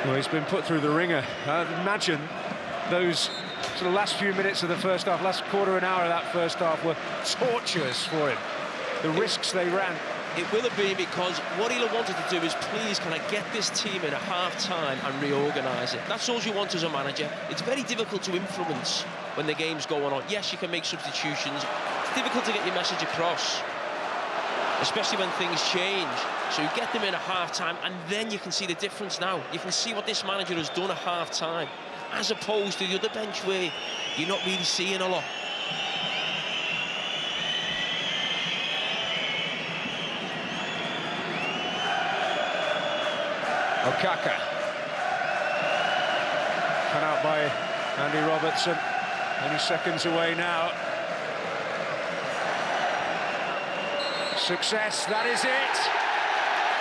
Well, he's been put through the ringer. I'd imagine those sort of last few minutes of the first half, last quarter of an hour of that first half were torturous for him. The risks they ran. It will have been because what he'll have wanted to do is, please, can I get this team in at half-time and reorganise it? That's all you want as a manager. It's very difficult to influence when the game's going on. Yes, you can make substitutions. It's difficult to get your message across, especially when things change. So you get them in at half-time, and then you can see the difference now. You can see what this manager has done at half-time, as opposed to the other bench where you're not really seeing a lot. Okaka. Cut out by Andy Robertson. Only seconds away now. Success, that is it.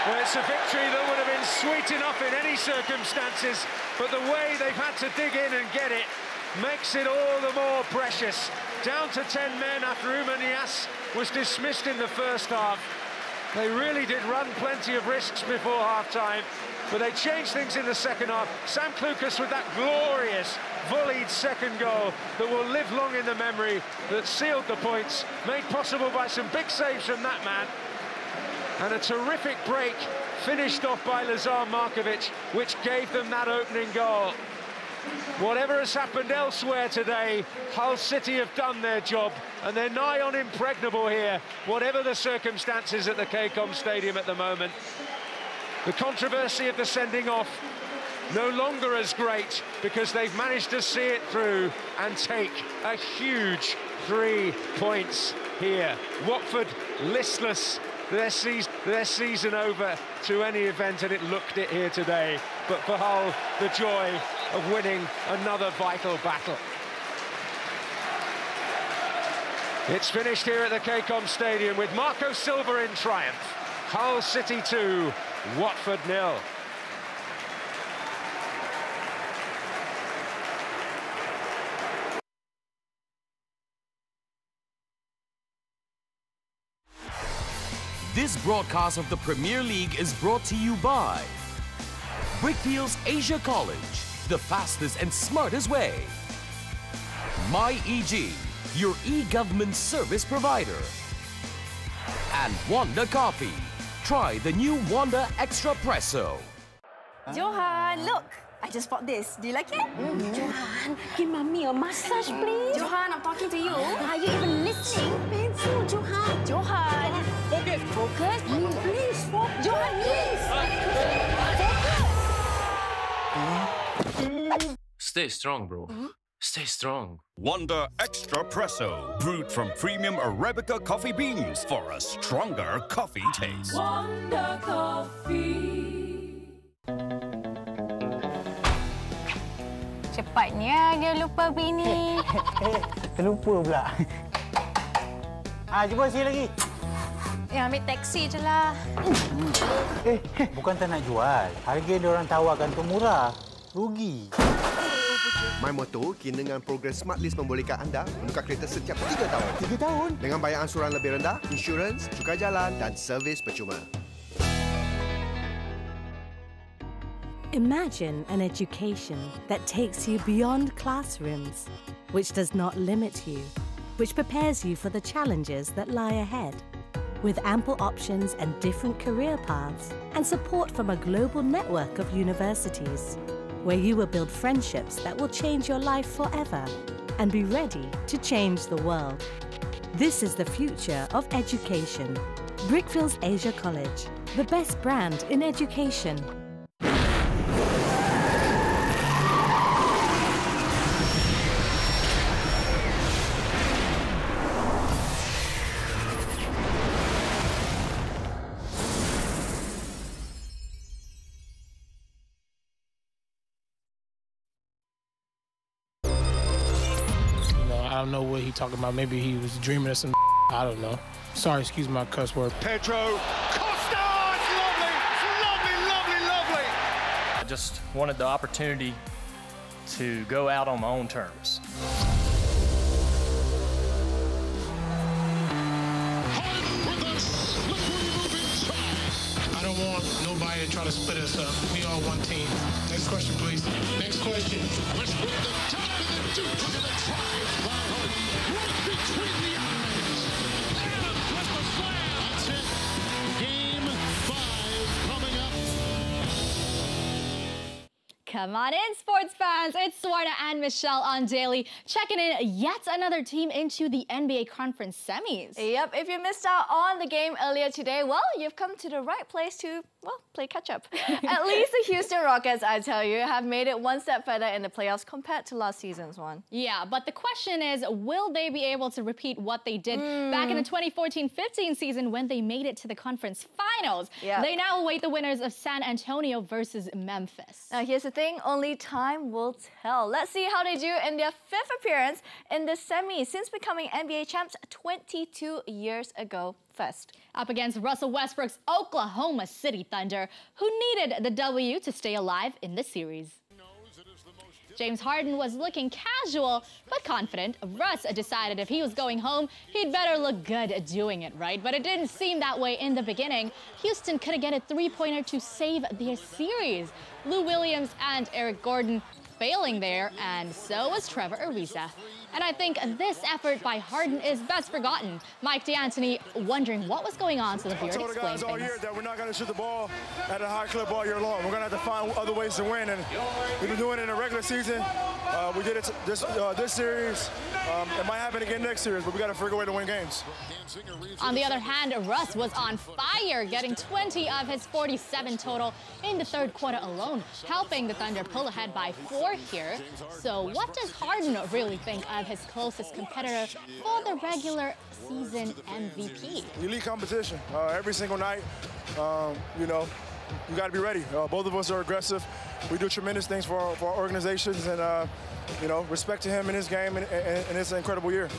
Well, it's a victory that would have been sweet enough in any circumstances, but the way they've had to dig in and get it makes it all the more precious. Down to 10 men after Nias was dismissed in the first half. They really did run plenty of risks before half-time, but they changed things in the second half. Sam Klukas with that glorious volleyed second goal that will live long in the memory, that sealed the points, made possible by some big saves from that man. And a terrific break finished off by Lez Ann, which gave them that opening goal. Whatever has happened elsewhere today, Hull City have done their job, and they're nigh on impregnable here, whatever the circumstances at the KCOM Stadium at the moment. The controversy of the sending off no longer as great because they've managed to see it through and take a huge 3 points here. Watford listless, their season over to any event, and it looked it here today. But for Hull, the joy of winning another vital battle. It's finished here at the KCOM Stadium with Marco Silva in triumph. Hull City 2, Watford 0. This broadcast of the Premier League is brought to you by Brickfields Asia College, the fastest and smartest way. MyEG, your e-government service provider. And Wanda Coffee. Try the new Wanda Extra Presso. Johan, look! I just bought this. Do you like it? Johan, give Mommy a massage, please. Johan, I'm talking to you. Are you even listening? Pencil, Johan. Johan! Focus. Focus. Please, focus. Johan, please. Stay strong, bro. Stay strong. Wanda Extra Presso, brewed from premium Arabica coffee beans for a stronger coffee taste. Wanda Coffee. Cepatnya dia lupa bini. Terlupa pula. Jumpa sini lagi. Ambil taksi je lah. Bukan tak nak jual. Harga dia orang tawarkan tu murah. Rugi. My Motor kini dengan program Smart List membolehkan anda menukar kereta setiap 3 tahun. 3 tahun? Dengan bayar ansuran lebih rendah, insurans, cukai jalan dan servis percuma. Imagine an education that takes you beyond classrooms, which does not limit you, which prepares you for the challenges that lie ahead, with ample options and different career paths, and support from a global network of universities, where you will build friendships that will change your life forever and be ready to change the world. This is the future of education. Brickfields Asia College, the best brand in education. I don't know what he talking about. Maybe he was dreaming of some I don't know. Sorry, excuse my cuss word. Pedro Costa! It's lovely! It's lovely, lovely, lovely! I just wanted the opportunity to go out on my own terms. I don't don't want nobody to try to split us up. We all one team. Next question, please. Next question. Westbrook the top of the Duke. Look at the drive by Harden. Right between the eyes. Adams with the slam. That's it. Game 5 coming up. Come on in, sports fans. It's Swarna and Michelle on Daily, checking in yet another team into the NBA Conference semis. Yep, if you missed out on the game earlier today, well, you've come to the right place to, well, play catch-up. At least the Houston Rockets, I tell you, have made it one step further in the playoffs compared to last season's one. Yeah, but the question is, will they be able to repeat what they did back in the 2014-15 season when they made it to the conference finals? Yeah. They now await the winners of San Antonio versus Memphis. Now, here's the thing, only time will tell. Let's see how they do in their 5th appearance in the semis since becoming NBA champs 22 years ago. First, up against Russell Westbrook's Oklahoma City Thunder, who needed the W to stay alive in the series. James Harden was looking casual but confident. Russ decided if he was going home, he'd better look good doing it, right? But it didn't seem that way in the beginning. Houston couldn't get a three-pointer to save their series. Lou Williams and Eric Gordon failing there, and so was Trevor Ariza. And I think this effort by Harden is best forgotten. Mike D'Antoni wondering what was going on, so the Beard explained things. I told the guys all year that we're not going to shoot the ball at a high clip all year long. We're going to have to find other ways to win, and we've been doing it in the regular season. We did it this series. It might happen again next series, but we got to figure a way to win games. On the other hand, Russ was on fire, getting 20 of his 47 total in the 3rd quarter alone, helping the Thunder pull ahead by 4 here. So what does Harden really think of his closest competitor for the regular season MVP? Elite competition every single night. You know, you got to be ready. Both of us are aggressive. We do tremendous things for our organizations, and you know, respect to him in his game, and it's an incredible year.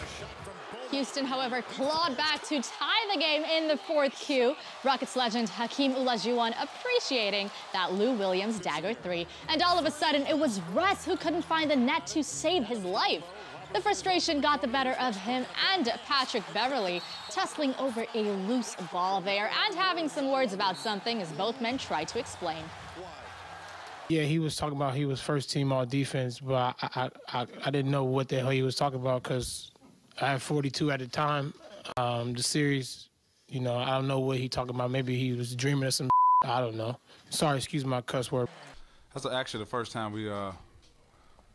Houston, however, clawed back to tie the game in the 4th Q. Rockets legend Hakeem Olajuwon appreciating that Lou Williams dagger 3. And all of a sudden, it was Russ who couldn't find the net to save his life. The frustration got the better of him and Patrick Beverley, tussling over a loose ball there and having some words about something as both men tried to explain. Yeah, he was talking about he was first team all defense, but I didn't know what the hell he was talking about because I had 42 at the time. The series, you know, I don't know what he talking about. Maybe he was dreaming of some I don't know. Sorry, excuse my cuss word. That's actually the first time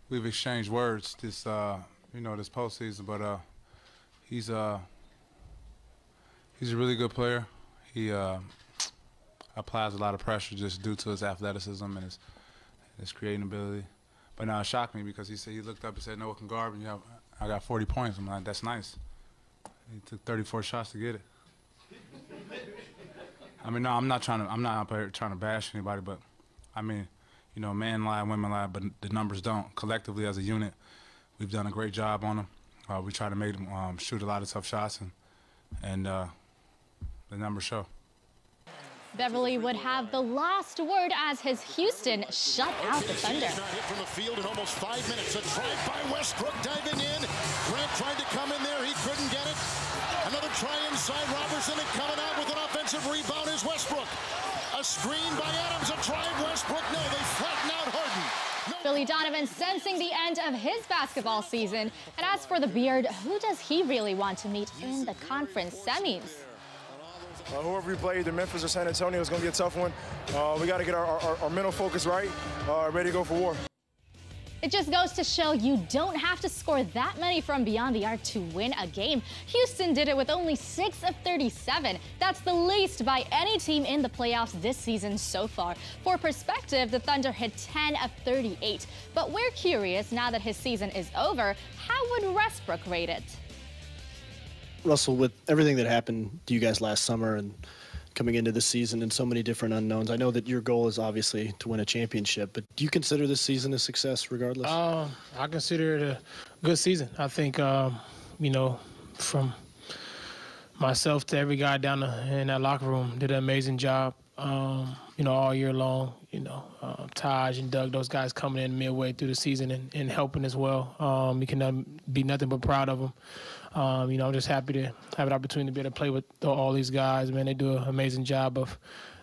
we've exchanged words this you know, this postseason. But he's a really good player. He applies a lot of pressure just due to his athleticism and his creating ability. But now it shocked me because he said he looked up and said, "No one can guard me. I got 40 points." I'm like, "That's nice." He took 34 shots to get it. I mean, no, I'm not up here trying to bash anybody, but I mean, you know, men lie, women lie, but the numbers don't. Collectively, as a unit, we've done a great job on them. We try to make them shoot a lot of tough shots, and the numbers show. Beverley would have the last word as his Houston shut out the Thunder. He's not hit from the field in almost 5 minutes. A drive by Westbrook diving in. Grant tried to come in there. He couldn't get it. Another try inside. Robertson, and coming out with an offensive rebound is Westbrook. A screen by Adams. A drive. Westbrook. No, they flatten out Harden. Billy Donovan sensing the end of his basketball season. And as for the Beard, who does he really want to meet in the conference semis? Whoever we play, either Memphis or San Antonio, is going to be a tough one. We got to get our mental focus right, ready to go for war. It just goes to show you don't have to score that many from beyond the arc to win a game. Houston did it with only 6 of 37. That's the least by any team in the playoffs this season so far. For perspective, the Thunder hit 10 of 38. But we're curious, now that his season is over, how would Westbrook rate it? Russell, with everything that happened to you guys last summer and coming into this season and so many different unknowns, I know that your goal is obviously to win a championship, but do you consider this season a success regardless? I consider it a good season. I think, you know, from myself to every guy down in that locker room did an amazing job, you know, all year long. You know, Taj and Doug, those guys coming in midway through the season and helping as well. You can be nothing but proud of them. You know, I'm just happy to have an opportunity to be able to play with all these guys. Man, they do an amazing job of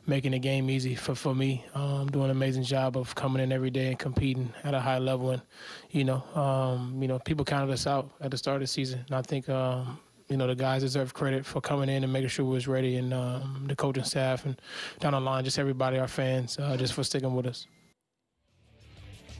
making the game easy for me, doing an amazing job of coming in every day and competing at a high level. And, people counted us out at the start of the season. And I think, the guys deserve credit for coming in and making sure we was ready, and the coaching staff and down the line, just everybody, our fans, just for sticking with us.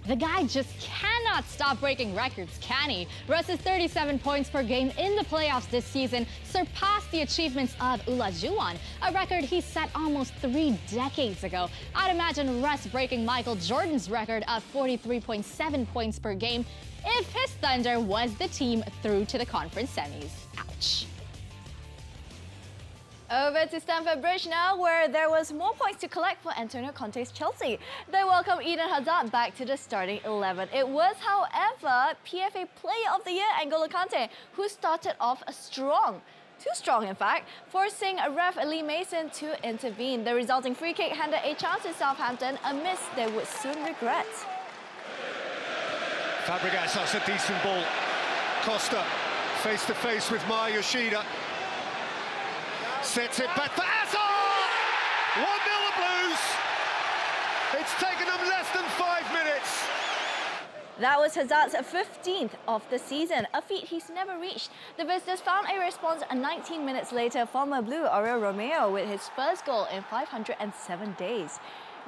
The guy just cannot stop breaking records, can he? Russ's 37 points per game in the playoffs this season surpassed the achievements of Olajuwon, a record he set almost 3 decades ago. I'd imagine Russ breaking Michael Jordan's record of 43.7 points per game if his Thunder was the team through to the conference semis. Ouch. Over to Stamford Bridge now, where there was more points to collect for Antonio Conte's Chelsea. They welcomed Eden Hazard back to the starting 11. It was, however, PFA Player of the Year N'Golo Kante who started off strong. Too strong, in fact, forcing ref Lee Mason to intervene. The resulting free kick handed a chance to Southampton, a miss they would soon regret. Fabregas, that's a decent ball. Costa, face-to-face with Maya Yoshida. Sets it back for Hazard! 1-0 the Blues! It's taken them less than 5 minutes. That was Hazard's 15th of the season, a feat he's never reached. The visitors found a response 19 minutes later. Former Blue Oriol Romeo with his first goal in 507 days.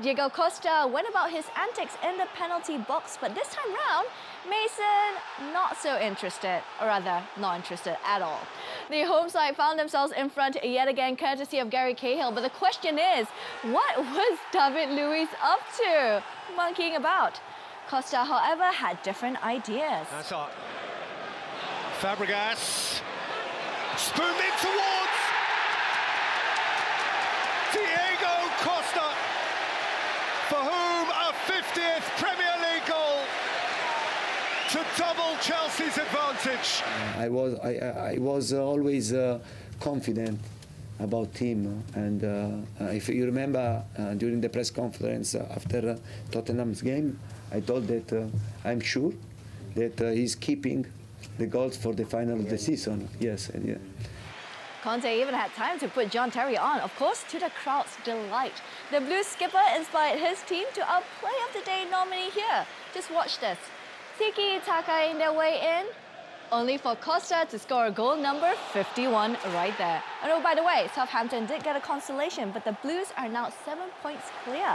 Diego Costa went about his antics in the penalty box, but this time round, Mason not so interested, or rather, not interested at all. The home side found themselves in front yet again, courtesy of Gary Cahill, but the question is, what was David Luiz up to? Monkeying about. Costa, however, had different ideas. That's all. Fabregas, spooned in towards Diego Costa, for whom a 50th Premier League goal to double Chelsea's advantage. I was always confident about him, and if you remember during the press conference after Tottenham's game, I told that I'm sure that he's keeping the goals for the final of the season. Yes, and yeah. Conte even had time to put John Terry on, of course, to the crowd's delight. The Blues skipper inspired his team to a Play of the Day nominee here. Just watch this. Tiki-takaing their way in, only for Costa to score goal number 51 right there. And oh, by the way, Southampton did get a consolation, but the Blues are now 7 points clear.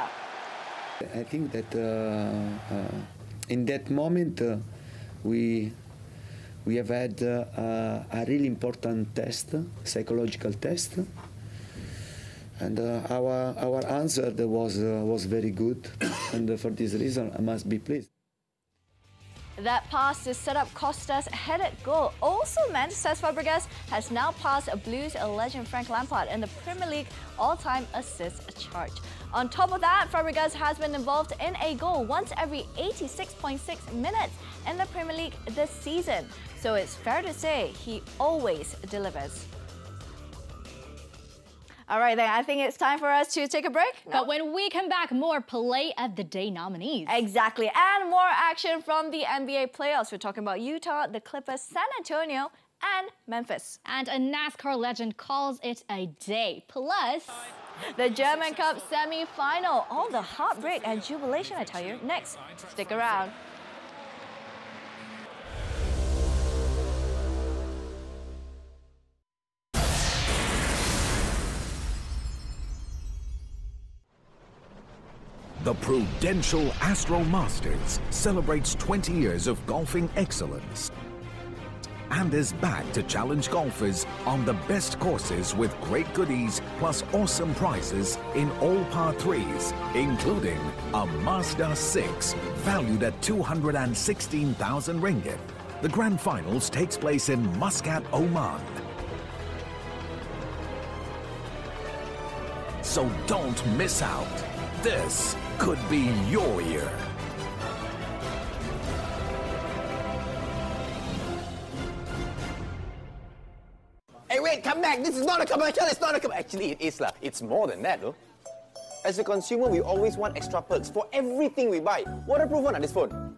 I think that in that moment we have had a really important test, psychological test, and our answer was very good, and for this reason I must be pleased. That pass to set up Costa's headed goal also meant, says Fabregas, has now passed Blues legend Frank Lampard in the Premier League all-time assist chart. On top of that, Fabregas has been involved in a goal once every 86.6 minutes in the Premier League this season. So it's fair to say he always delivers. All right, then, I think it's time for us to take a break. No? But when we come back, more Play of the Day nominees. Exactly, and more action from the NBA playoffs. We're talking about Utah, the Clippers, San Antonio, and Memphis. And a NASCAR legend calls it a day. Plus, the German Cup semi-final. All the heartbreak and jubilation, I tell you. Next, stick around. The Prudential Astro Masters celebrates 20 years of golfing excellence and is back to challenge golfers on the best courses with great goodies plus awesome prizes in all par 3s, including a Mazda 6 valued at 216,000 ringgit. The Grand Finals takes place in Muscat, Oman. So don't miss out. This could be your year. Hey, wait, come back. This is not a commercial. It's not a commercial. Actually, it is. It's more than that, though. As a consumer, we always want extra perks for everything we buy. Waterproof on this phone.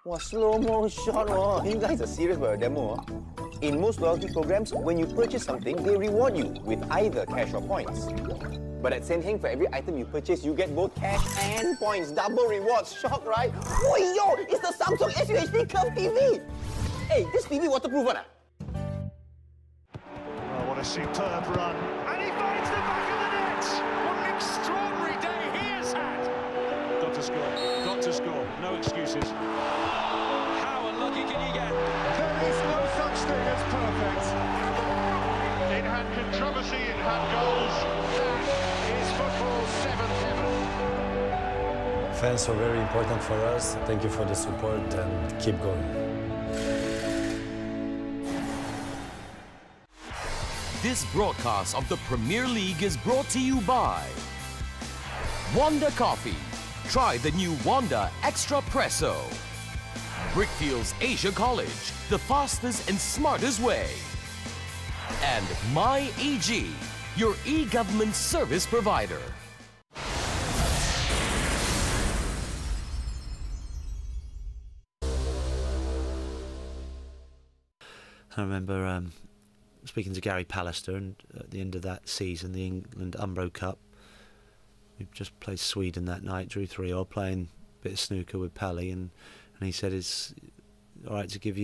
Wow, slow-mo shot. Wow. You guys are serious about a demo, huh? In most loyalty programs, when you purchase something, they reward you with either cash or points. But at Sen Heng, for every item you purchase, you get both cash and points. Double rewards. Shock, right? Oh, yo! It's the Samsung SUHD Curve TV! Hey, this TV waterproof or not? Oh, what a superb run. And he finds the back of the net! What an extraordinary day he has had! Got to score. Got to score. No excuses. How unlucky can you get? There is no such thing as perfect. In-hand controversy, in-hand goals. That is football 7-7. Fans are very important for us. Thank you for the support and keep going. This broadcast of the Premier League is brought to you by Wanda Coffee. Try the new Wanda Extra Presso. Brickfields Asia College, the fastest and smartest way. And MyEG, your e-government service provider. I remember speaking to Gary Pallister, and at the end of that season, the England Umbro Cup, we just played Sweden that night, drew 3-all, playing a bit of snooker with Pally, and he said, "It's all right to give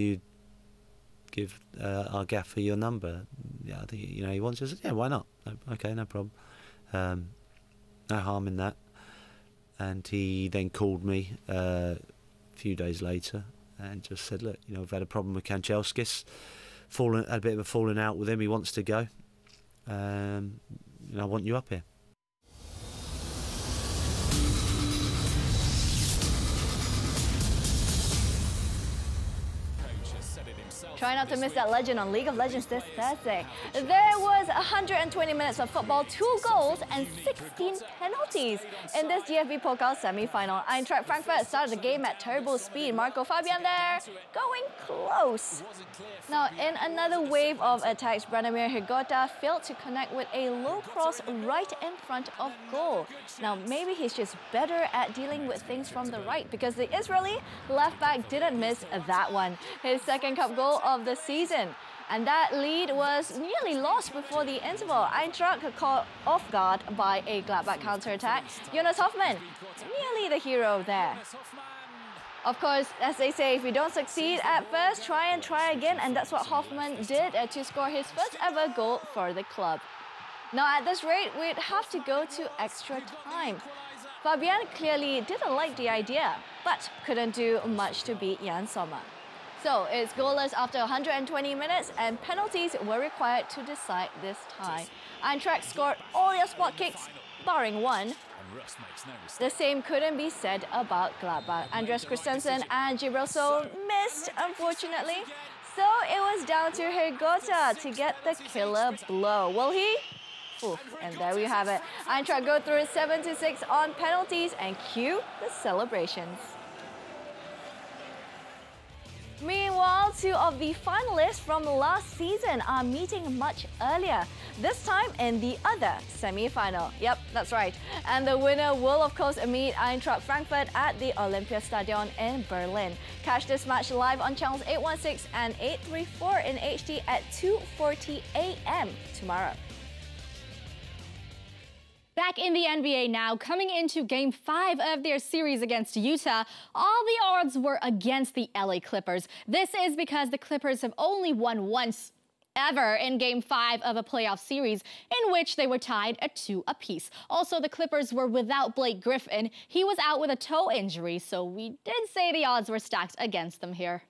our gaffer your number." Yeah, I think he wants to. Yeah, why not? No, okay, no problem. No harm in that. And he then called me a few days later and just said, "Look, we've had a problem with Kanchelskis. Had a bit of a falling out with him. He wants to go. I want you up here." Try not to miss that legend on League of Legends this Thursday. There was 120 minutes of football, 2 goals and 16 penalties in this DFB Pokal semi-final. Eintracht Frankfurt started the game at turbo speed. Marco Fabian there, going close. Now, in another wave of attacks, Branimir Hrgota failed to connect with a low cross right in front of goal. Now, maybe he's just better at dealing with things from the right, because the Israeli left-back didn't miss that one. His second cup goal of the season. And that lead was nearly lost before the interval. Eintracht caught off guard by a Gladbach counter-attack. Jonas Hoffmann, nearly the hero there. Of course, as they say, if you don't succeed at first, try again, and that's what Hoffmann did to score his first ever goal for the club. Now, at this rate, we'd have to go to extra time. Fabian clearly didn't like the idea, but couldn't do much to beat Jan Sommer. So it's goalless after 120 minutes, and penalties were required to decide this tie. Eintracht scored all their spot kicks, barring one. The same couldn't be said about Gladbach. Andres Christensen and Gibraltar missed, unfortunately. So it was down to Hrgota to get the killer blow. Will he? Oof, and there we have it. Eintracht go through 7-6 on penalties, and cue the celebrations. Meanwhile, 2 of the finalists from last season are meeting much earlier, this time in the other semi-final. Yep, that's right. And the winner will, of course, meet Eintracht Frankfurt at the Olympiastadion in Berlin. Catch this match live on channels 816 and 834 in HD at 2:40 a.m. tomorrow. Back in the NBA now, coming into Game 5 of their series against Utah, all the odds were against the LA Clippers. This is because the Clippers have only won once ever in Game 5 of a playoff series, in which they were tied at 2 apiece. Also, the Clippers were without Blake Griffin. He was out with a toe injury, so we did say the odds were stacked against them here.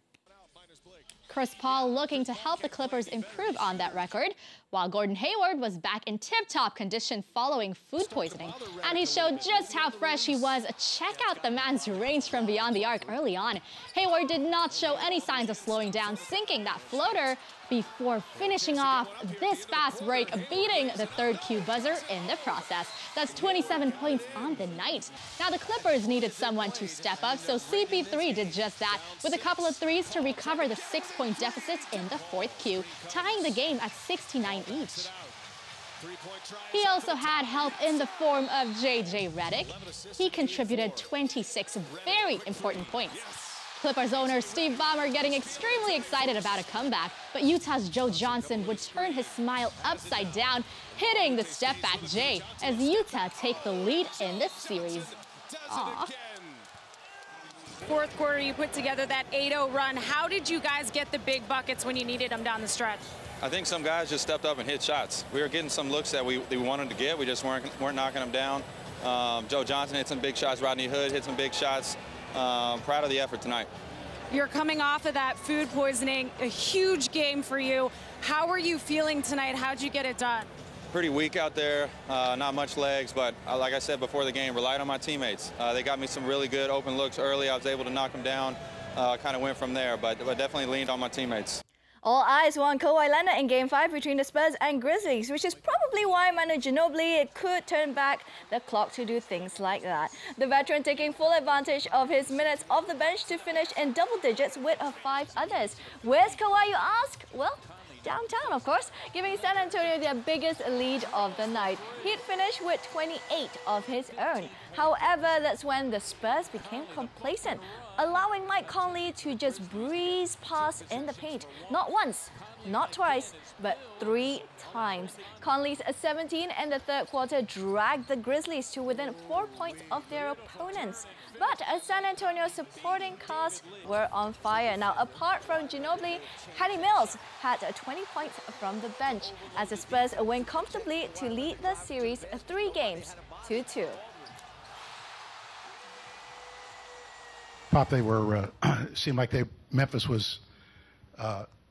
Chris Paul looking to help the Clippers improve on that record, while Gordon Hayward was back in tip-top condition following food poisoning. And he showed just how fresh he was. Check out the man's range from beyond the arc early on. Hayward did not show any signs of slowing down, sinking that floater before finishing off this fast break, beating the third Q buzzer in the process. That's 27 points on the night. Now, the Clippers needed someone to step up, so CP3 did just that, with a couple of threes to recover the 6-point deficit in the fourth Q, tying the game at 69 each. He also had help in the form of JJ Redick. He contributed 26 very important points. Clippers owner Steve Ballmer getting extremely excited about a comeback, but Utah's Joe Johnson would turn his smile upside down, hitting the step-back J as Utah take the lead in this series. Aww. Fourth quarter, you put together that 8-0 run. How did you guys get the big buckets when you needed them down the stretch? I think some guys just stepped up and hit shots. We were getting some looks that we wanted to get. We just weren't knocking them down. Joe Johnson hit some big shots. Rodney Hood hit some big shots. Proud of the effort tonight. You're coming off of that food poisoning, a huge game for you. How are you feeling tonight? How'd you get it done? Pretty weak out there, not much legs, but like I said before the game, relied on my teammates. They got me some really good open looks early. I was able to knock them down, kind of went from there, but definitely leaned on my teammates. All eyes were on Kawhi Leonard in Game 5 between the Spurs and Grizzlies, which is probably why Manu Ginobili could turn back the clock to do things like that. The veteran taking full advantage of his minutes off the bench to finish in double digits with 5 others. Where's Kawhi, you ask? Well, downtown, of course, giving San Antonio their biggest lead of the night. He'd finished with 28 of his own. However, that's when the Spurs became complacent, allowing Mike Conley to just breeze past in the paint. Not once, not twice, but 3 times. Conley's 17 in the third quarter dragged the Grizzlies to within 4 points of their opponents. But San Antonio's supporting cast were on fire. Now, apart from Ginobili, Patty Mills had 20 points from the bench as the Spurs win comfortably to lead the series 3 games to 2. Pop, they were, seemed like Memphis was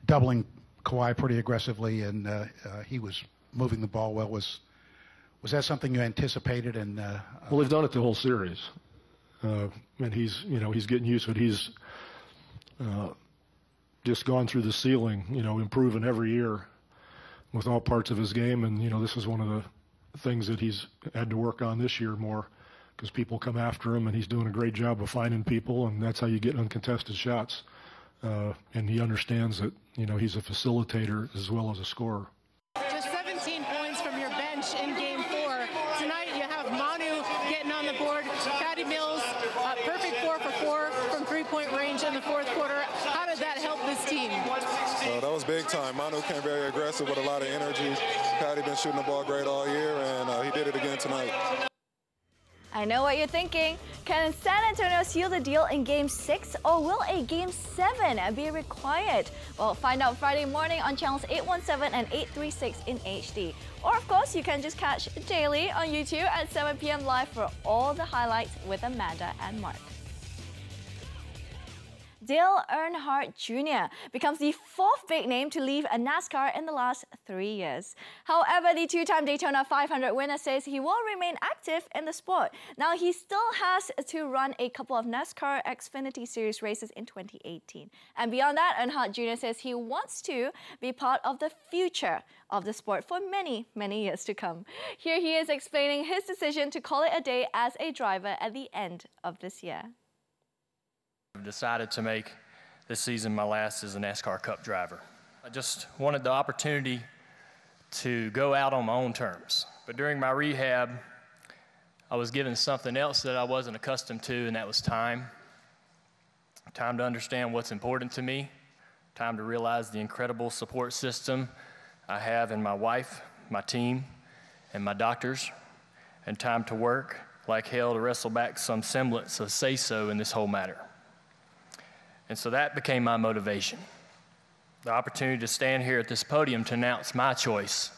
doubling Kawhi pretty aggressively, and he was moving the ball well. Was that something you anticipated? And well, they've done it the whole series, and he's getting used to it. He's just gone through the ceiling, improving every year with all parts of his game, and this is one of the things that he's had to work on this year more, because people come after him, and he's doing a great job of finding people, and that's how you get uncontested shots. And he understands that, he's a facilitator as well as a scorer. Just 17 points from your bench in Game 4. Tonight you have Manu getting on the board. Patty Mills, perfect 4 for 4 from three-point range in the fourth quarter. How did that help this team? That was big time. Manu came very aggressive with a lot of energy. Patty been shooting the ball great all year, and he did it again tonight. I know what you're thinking. Can San Antonio seal the deal in Game 6, or will a Game 7 be required? Well, find out Friday morning on channels 817 and 836 in HD. Or, of course, you can just catch daily on YouTube at 7 p.m. live for all the highlights with Amanda and Mark. Dale Earnhardt Jr. becomes the 4th big name to leave a NASCAR in the last 3 years. However, the 2-time Daytona 500 winner says he will remain active in the sport. Now, he still has to run a couple of NASCAR Xfinity Series races in 2018. And beyond that, Earnhardt Jr. says he wants to be part of the future of the sport for many, many years to come. Here he is explaining his decision to call it a day as a driver at the end of this year. I've decided to make this season my last as a NASCAR Cup driver. I just wanted the opportunity to go out on my own terms. But during my rehab, I was given something else that I wasn't accustomed to, and that was time. Time to understand what's important to me. Time to realize the incredible support system I have in my wife, my team, and my doctors. And time to work like hell to wrestle back some semblance of say-so in this whole matter. And so that became my motivation. The opportunity to stand here at this podium to announce my choice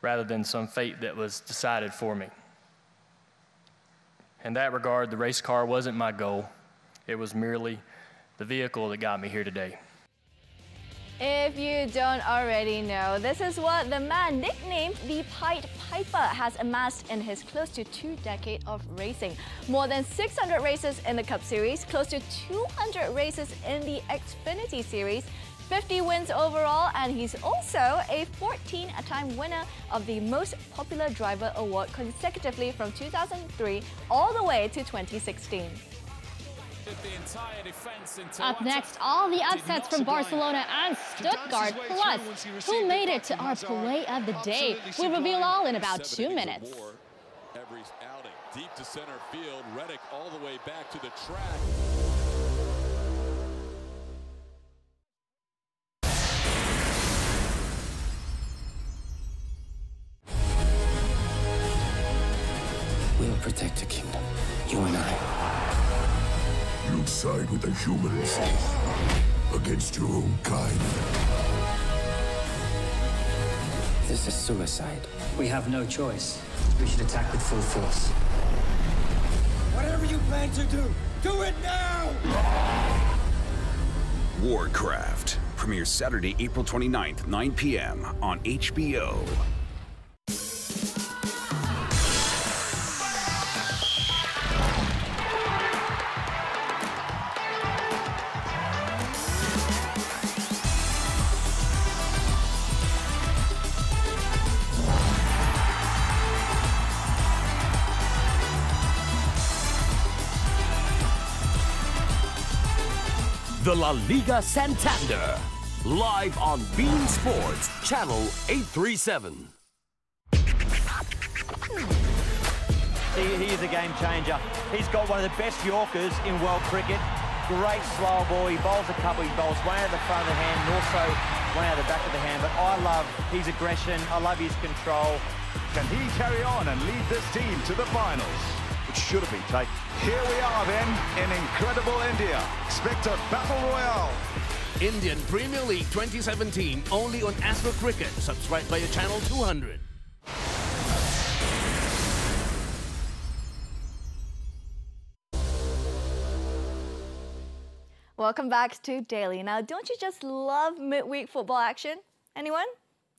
rather than some fate that was decided for me. In that regard, the race car wasn't my goal. It was merely the vehicle that got me here today. If you don't already know, this is what the man nicknamed the Pied Piper has amassed in his close to 2 decades of racing. More than 600 races in the Cup Series, close to 200 races in the Xfinity Series, 50 wins overall, and he's also a 14-time winner of the Most Popular Driver Award consecutively from 2003 all the way to 2016. Up next, all the upsets from Barcelona and Stuttgart, plus who made it to our play of the day. We'll reveal all in about 2 minutes. Every outing, deep to center field, Reddick all the way back to the track. will protect the kingdom. You and I. You side with the humans against your own kind. This is suicide. We have no choice. We should attack with full force. Whatever you plan to do it now! Warcraft premieres Saturday, April 29th, 9 p.m. on HBO. The La Liga Santander, live on Bein Sports, channel 837. He is a game changer. He's got one of the best Yorkers in world cricket. Great slow ball. He bowls a couple. He bowls one out of the front of the hand and also one out of the back of the hand. But I love his aggression. I love his control. Can he carry on and lead this team to the finals? It should have been taken. Here we are then in incredible India. Expect a battle royale. Indian Premier League 2017 only on Astro Cricket. Subscribe via channel 200. Welcome back to Daily. Now, don't you just love midweek football action? Anyone?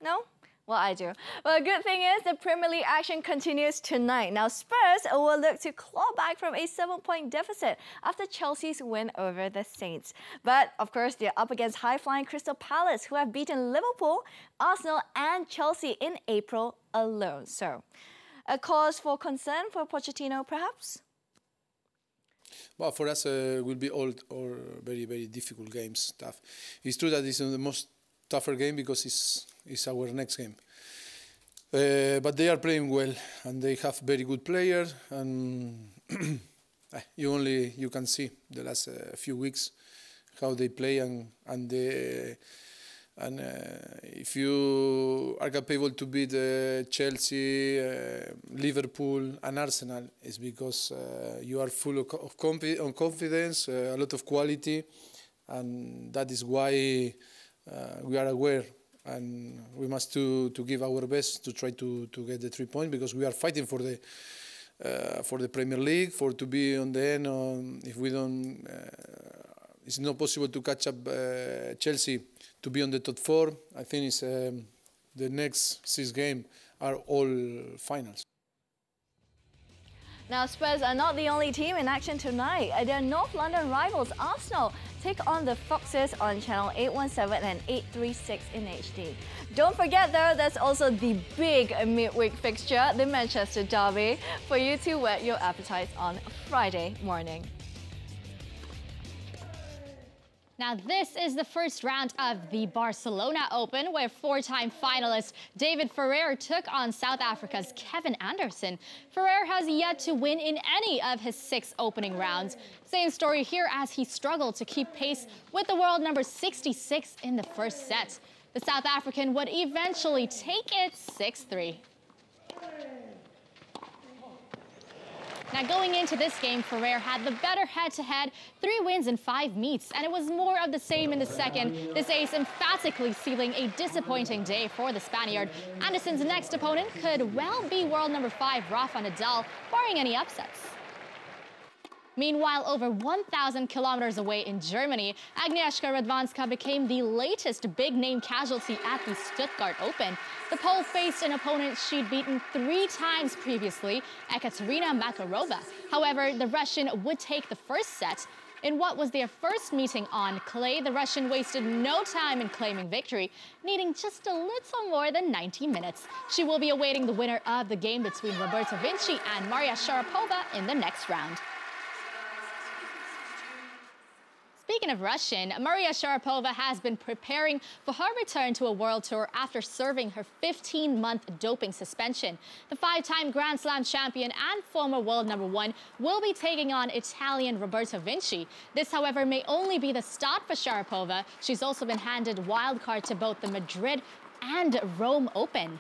No? Well, I do. Well, the good thing is the Premier League action continues tonight. Now, Spurs will look to claw back from a 7-point deficit after Chelsea's win over the Saints. But, of course, they're up against high-flying Crystal Palace, who have beaten Liverpool, Arsenal and Chelsea in April alone. So, a cause for concern for Pochettino, perhaps? Well, for us, it will be all very, very difficult games, tough. It's true that it's the most tougher game because it's our next game. But they are playing well and they have very good players, and you can see the last few weeks how they play, and if you are capable to beat Chelsea, Liverpool and Arsenal, it's because you are full of confidence, a lot of quality, and that is why we are aware, and we must to give our best to try to get the 3 points, because we are fighting for the Premier League, to be on the end. If we don't, it's not possible to catch up Chelsea to be on the top 4. I think it's the next 6 games are all finals. Now, Spurs are not the only team in action tonight. Their North London rivals, Arsenal, take on the Foxes on channel 817 and 836 in HD. Don't forget, though, there's also the big midweek fixture, the Manchester Derby, for you to whet your appetites on Friday morning. Now, this is the first round of the Barcelona Open, where 4-time finalist David Ferrer took on South Africa's Kevin Anderson. Ferrer has yet to win in any of his 6 opening rounds. Same story here, as he struggled to keep pace with the world number 66 in the first set. The South African would eventually take it 6-3. Now, going into this game, Ferrer had the better head-to-head, 3 wins in 5 meets, and it was more of the same in the second, this ace emphatically sealing a disappointing day for the Spaniard. Anderson's next opponent could well be world number 5 Rafa Nadal, barring any upsets. Meanwhile, over 1,000 kilometers away in Germany, Agnieszka Radwanska became the latest big-name casualty at the Stuttgart Open. The Pole faced an opponent she'd beaten 3 times previously, Ekaterina Makarova. However, the Russian would take the first set. In what was their first meeting on clay, the Russian wasted no time in claiming victory, needing just a little more than 90 minutes. She will be awaiting the winner of the game between Roberta Vinci and Maria Sharapova in the next round. Speaking of Russian, Maria Sharapova has been preparing for her return to a world tour after serving her 15-month doping suspension. The 5-time Grand Slam champion and former world number 1 will be taking on Italian Roberta Vinci. This, however, may only be the start for Sharapova. She's also been handed wildcard to both the Madrid and Rome Open.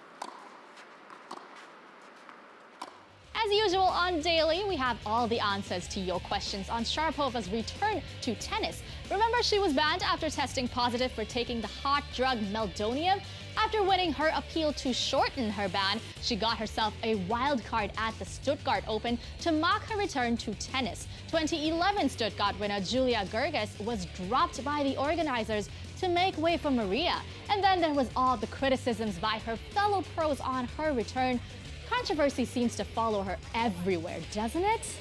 As usual on Daily, we have all the answers to your questions on Sharapova's return to tennis. Remember, she was banned after testing positive for taking the hot drug meldonium. After winning her appeal to shorten her ban, she got herself a wild card at the Stuttgart Open to mark her return to tennis. 2011 Stuttgart winner Julia Gerges was dropped by the organizers to make way for Maria. And then there was all the criticisms by her fellow pros on her return. Controversy seems to follow her everywhere, doesn't it?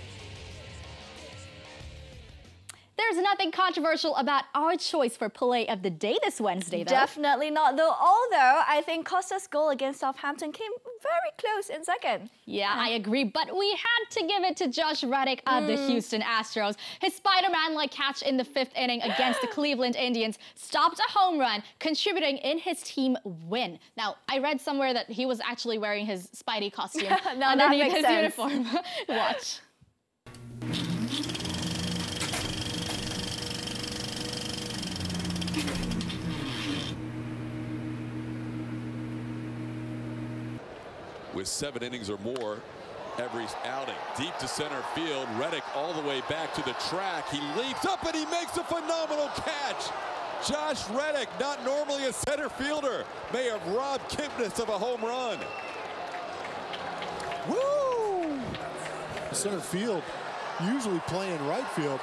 There's nothing controversial about our choice for play of the day this Wednesday, though. Definitely not, though. Although I think Costa's goal against Southampton came very close in second. Yeah, I agree, but we had to give it to Josh Reddick of the Houston Astros. His Spider-Man-like catch in the 5th inning against the Cleveland Indians stopped a home run, contributing in his team win. Now, I read somewhere that he was actually wearing his Spidey costume underneath his uniform. Watch. With 7 innings or more every outing. Deep to center field. Reddick all the way back to the track. He leaps up and he makes a phenomenal catch. Josh Reddick, not normally a center fielder, may have robbed Kipnis of a home run. Woo! Center field, usually playing right field.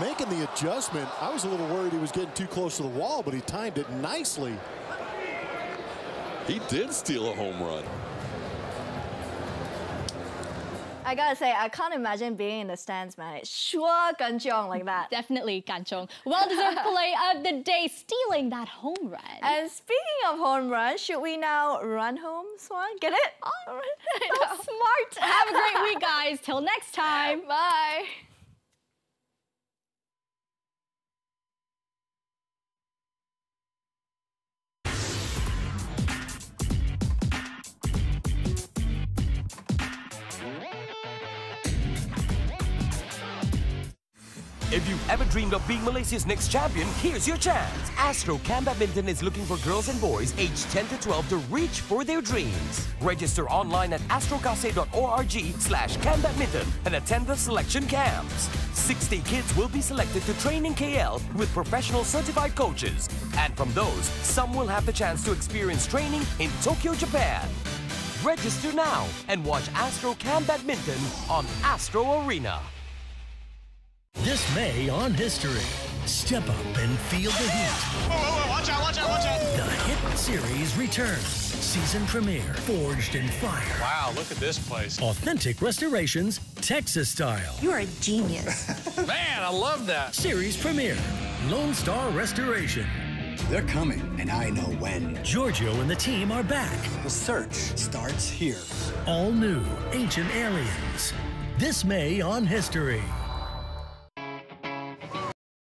Making the adjustment. I was a little worried he was getting too close to the wall, but he timed it nicely. He did steal a home run. I gotta say, I can't imagine being in the stands, man. It's sure ganchong like that. Definitely ganchong. Well-deserved play of the day, stealing that home run. And speaking of home run, should we now run home, Swan? Get it? Oh, so smart. Have a great week, guys. Till next time. Bye. If you've ever dreamed of being Malaysia's next champion, here's your chance. Astro Cam Badminton is looking for girls and boys aged 10 to 12 to reach for their dreams. Register online at astrocase.org/cambadminton and attend the selection camps. 60 kids will be selected to train in KL with professional certified coaches. And from those, some will have the chance to experience training in Tokyo, Japan. Register now and watch Astro Cam Badminton on Astro Arena. This May on History, step up and feel the heat. Whoa, watch out, watch out, watch out. The hit series returns. Season premiere, Forged in Fire. Wow, look at this place. Authentic restorations, Texas style. You're a genius. Man, I love that. Series premiere, Lone Star Restoration. They're coming, and I know when. Giorgio and the team are back. The search starts here. All new, Ancient Aliens. This May on History.